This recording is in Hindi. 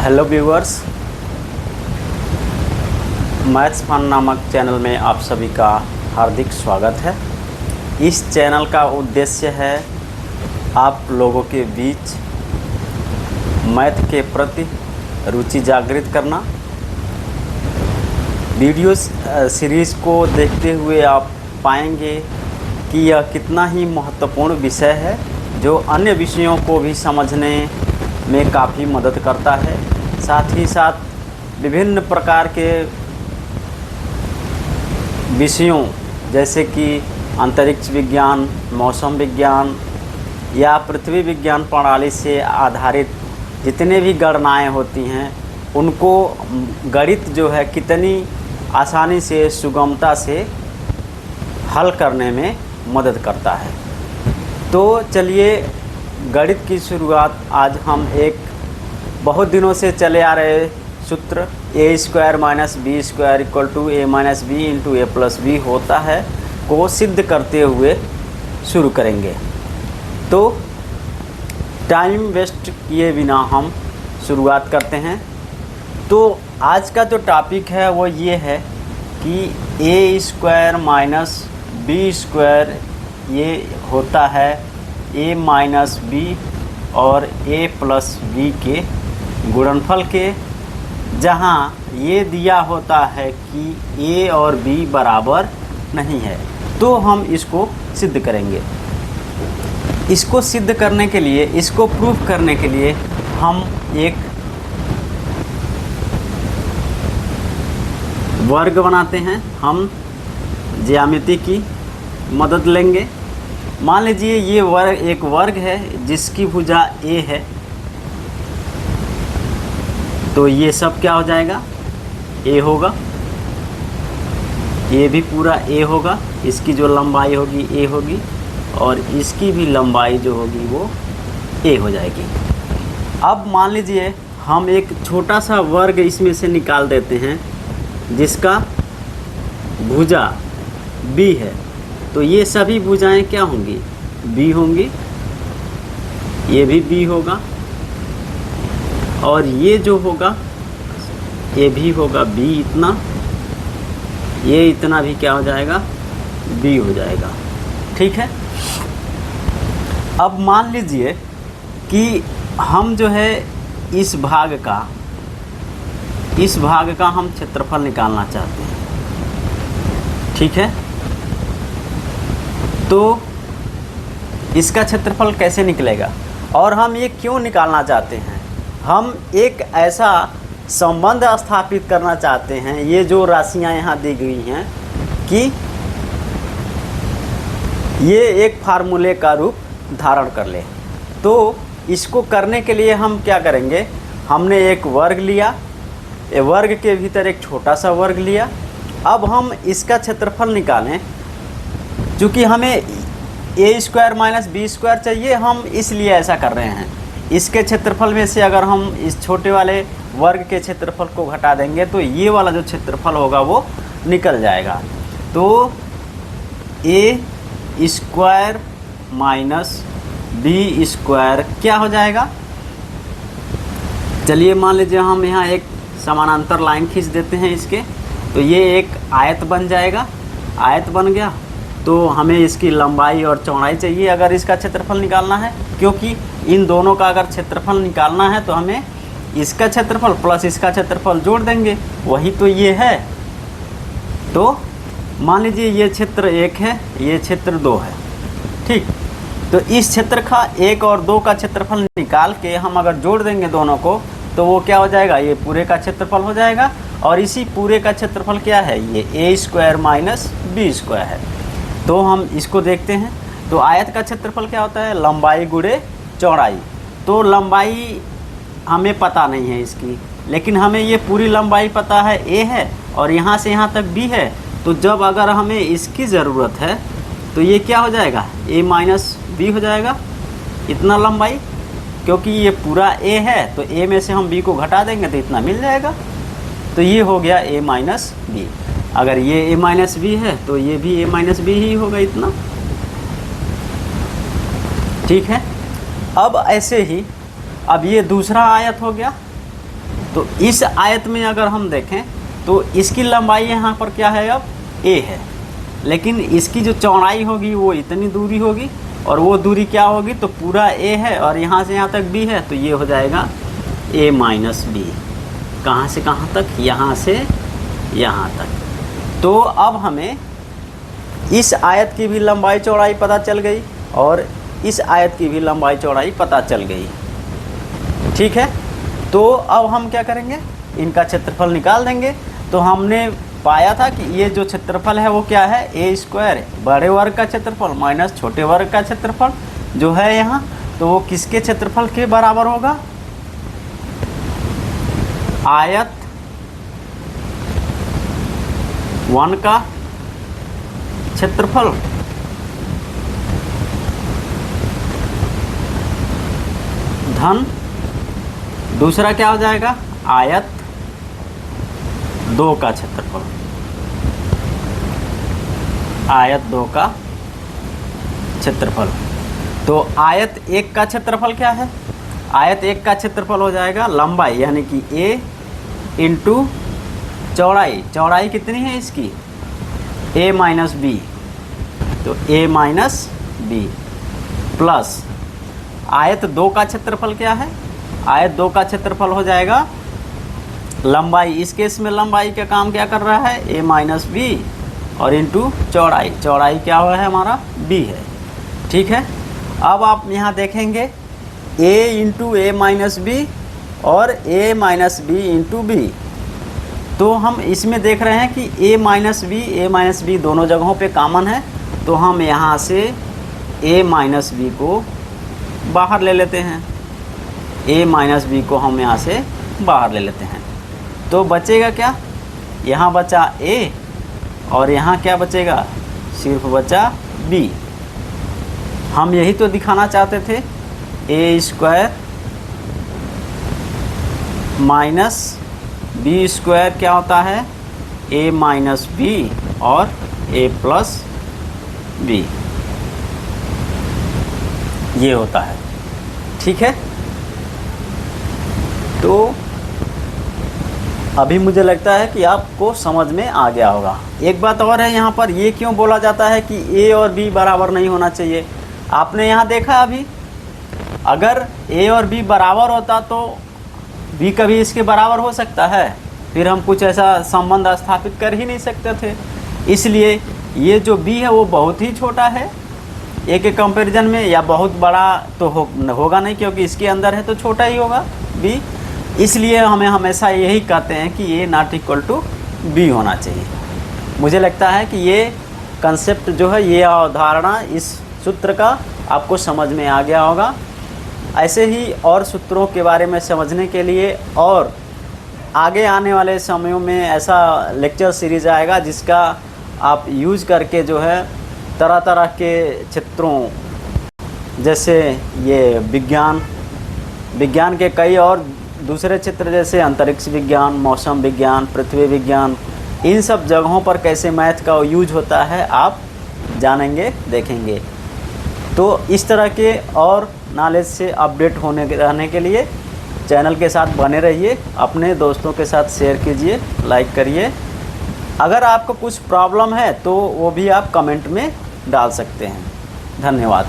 हेलो व्यूअर्स, मैथ्स फन नामक चैनल में आप सभी का हार्दिक स्वागत है। इस चैनल का उद्देश्य है आप लोगों के बीच मैथ के प्रति रुचि जागृत करना। वीडियो सीरीज़ को देखते हुए आप पाएंगे कि यह कितना ही महत्वपूर्ण विषय है, जो अन्य विषयों को भी समझने में काफ़ी मदद करता है। साथ ही साथ विभिन्न प्रकार के विषयों जैसे कि अंतरिक्ष विज्ञान, मौसम विज्ञान या पृथ्वी विज्ञान प्रणाली से आधारित जितने भी गणनाएं होती हैं, उनको गणित जो है कितनी आसानी से, सुगमता से हल करने में मदद करता है। तो चलिए गणित की शुरुआत आज हम एक बहुत दिनों से चले आ रहे सूत्र A square minus B square equal to A minus B into A plus B होता है को सिद्ध करते हुए शुरू करेंगे। तो टाइम वेस्ट किए बिना हम शुरुआत करते हैं। तो आज का जो टॉपिक है वो ये है कि ए स्क्वायर माइनस बी स्क्वायर ये होता है ए माइनस बी और ए प्लस बी के गुणनफल के, जहाँ ये दिया होता है कि ए और बी बराबर नहीं है। तो हम इसको सिद्ध करेंगे। इसको सिद्ध करने के लिए, इसको प्रूफ करने के लिए हम एक वर्ग बनाते हैं। हम ज्यामिति की मदद लेंगे। मान लीजिए ये एक वर्ग है जिसकी भुजा ए है, तो ये सब क्या हो जाएगा, ए होगा। ये भी पूरा ए होगा, इसकी जो लंबाई होगी ए होगी और इसकी भी लंबाई जो होगी वो ए हो जाएगी। अब मान लीजिए हम एक छोटा सा वर्ग इसमें से निकाल देते हैं जिसका भुजा बी है, तो ये सभी भुजाएं क्या होंगी, बी होंगी। ये भी बी होगा और ये जो होगा ये भी होगा बी इतना, ये इतना भी क्या हो जाएगा, बी हो जाएगा। ठीक है। अब मान लीजिए कि हम जो है इस भाग का हम क्षेत्रफल निकालना चाहते हैं। ठीक है। तो इसका क्षेत्रफल कैसे निकलेगा और हम ये क्यों निकालना चाहते हैं? हम एक ऐसा संबंध स्थापित करना चाहते हैं, ये जो राशियां यहाँ दी गई हैं, कि ये एक फार्मूले का रूप धारण कर ले। तो इसको करने के लिए हम क्या करेंगे, हमने एक वर्ग लिया, ये वर्ग के भीतर एक छोटा सा वर्ग लिया। अब हम इसका क्षेत्रफल निकालें। चूँकि हमें ए स्क्वायर माइनस बी स्क्वायर चाहिए, हम इसलिए ऐसा कर रहे हैं। इसके क्षेत्रफल में से अगर हम इस छोटे वाले वर्ग के क्षेत्रफल को घटा देंगे तो ये वाला जो क्षेत्रफल होगा वो निकल जाएगा। तो ए स्क्वायर माइनस बी स्क्वायर क्या हो जाएगा, चलिए मान लीजिए हम यहाँ एक समानांतर लाइन खींच देते हैं इसके, तो ये एक आयत बन जाएगा। आयत बन गया तो हमें इसकी लंबाई और चौड़ाई चाहिए अगर इसका क्षेत्रफल निकालना है, क्योंकि इन दोनों का अगर क्षेत्रफल निकालना है तो हमें इसका क्षेत्रफल प्लस इसका क्षेत्रफल जोड़ देंगे, वही तो ये है। तो मान लीजिए ये क्षेत्र 1 है, ये क्षेत्र 2 है। ठीक। तो इस क्षेत्र का 1 और 2 का क्षेत्रफल निकाल के हम अगर जोड़ देंगे दोनों को, तो वो क्या हो जाएगा, ये पूरे का क्षेत्रफल हो जाएगा। और इसी पूरे का क्षेत्रफल क्या है, ये ए स्क्वायर माइनस बी स्क्वायर है। तो हम इसको देखते हैं। तो आयत का क्षेत्रफल क्या होता है, लंबाई गुणे चौड़ाई। तो लंबाई हमें पता नहीं है इसकी, लेकिन हमें ये पूरी लंबाई पता है, ए है और यहाँ से यहाँ तक बी है। तो जब अगर हमें इसकी ज़रूरत है तो ये क्या हो जाएगा, ए माइनस बी हो जाएगा, इतना लंबाई। क्योंकि ये पूरा ए है तो ए में से हम बी को घटा देंगे तो इतना मिल जाएगा। तो ये हो गया ए माइनस बी। अगर ये ए माइनस बी है तो ये भी ए माइनस बी ही होगा इतना। ठीक है। अब ऐसे ही अब ये दूसरा आयत हो गया, तो इस आयत में अगर हम देखें तो इसकी लंबाई यहाँ पर क्या है, अब a है, लेकिन इसकी जो चौड़ाई होगी वो इतनी दूरी होगी और वो दूरी क्या होगी, तो पूरा a है और यहाँ से यहाँ तक b है, तो ये हो जाएगा a माइनस बी। कहाँ से कहाँ तक, यहाँ से यहाँ तक। तो अब हमें इस आयत की भी लंबाई चौड़ाई पता चल गई और इस आयत की भी लंबाई चौड़ाई पता चल गई। ठीक है, तो अब हम क्या करेंगे, इनका क्षेत्रफल निकाल देंगे। तो हमने पाया था कि ये जो क्षेत्रफल है वो क्या है, ए स्क्वायर, बड़े वर्ग का क्षेत्रफल माइनस छोटे वर्ग का क्षेत्रफल जो है यहाँ, तो वो किसके क्षेत्रफल के बराबर होगा, आयत 1 का क्षेत्रफल धन दूसरा क्या हो जाएगा, आयत 2 का क्षेत्रफल, आयत 2 का क्षेत्रफल। तो आयत 1 का क्षेत्रफल क्या है, आयत 1 का क्षेत्रफल हो जाएगा लंबाई यानी कि a इंटू चौड़ाई, चौड़ाई कितनी है इसकी, a माइनस बी, तो a माइनस बी प्लस आयत 2 का क्षेत्रफल क्या है, आयत 2 का क्षेत्रफल हो जाएगा लंबाई, इस केस में लंबाई का काम क्या कर रहा है, a माइनस बी और इंटू चौड़ाई, चौड़ाई क्या हुआ है हमारा b है। ठीक है, अब आप यहाँ देखेंगे a into A minus B और a minus B into B, तो हम इसमें देख रहे हैं कि a माइनस बी दोनों जगहों पे कॉमन है, तो हम यहाँ से a माइनस बी को बाहर ले लेते हैं, a माइनस बी को हम यहाँ से बाहर ले लेते हैं। तो बचेगा क्या, यहाँ बचा a और यहाँ क्या बचेगा, सिर्फ बचा b। हम यही तो दिखाना चाहते थे, a square minus B square क्या होता है, a माइनस बी और a प्लस बी, ये होता है। ठीक है, तो अभी मुझे लगता है कि आपको समझ में आ गया होगा। एक बात और है, यहाँ पर ये क्यों बोला जाता है कि a और b बराबर नहीं होना चाहिए, आपने यहाँ देखा अभी, अगर a और b बराबर होता तो b कभी इसके बराबर हो सकता है, फिर हम कुछ ऐसा संबंध स्थापित कर ही नहीं सकते थे। इसलिए ये जो b है वो बहुत ही छोटा है a के कंपैरिजन में, या बहुत बड़ा तो होगा नहीं क्योंकि इसके अंदर है तो छोटा ही होगा b। इसलिए हमें हमेशा यही कहते हैं कि a not equal to b होना चाहिए। मुझे लगता है कि ये कंसेप्ट जो है, ये अवधारणा इस सूत्र का आपको समझ में आ गया होगा। ऐसे ही और सूत्रों के बारे में समझने के लिए और आगे आने वाले समयों में ऐसा लेक्चर सीरीज़ आएगा जिसका आप यूज़ करके जो है तरह तरह के क्षेत्रों, जैसे ये विज्ञान के कई और दूसरे क्षेत्र जैसे अंतरिक्ष विज्ञान, मौसम विज्ञान, पृथ्वी विज्ञान, इन सब जगहों पर कैसे मैथ का यूज होता है आप जानेंगे, देखेंगे। तो इस तरह के और नॉलेज से अपडेट रहने के लिए चैनल के साथ बने रहिए, अपने दोस्तों के साथ शेयर कीजिए, लाइक करिए। अगर आपको कुछ प्रॉब्लम है तो वो भी आप कमेंट में डाल सकते हैं। धन्यवाद।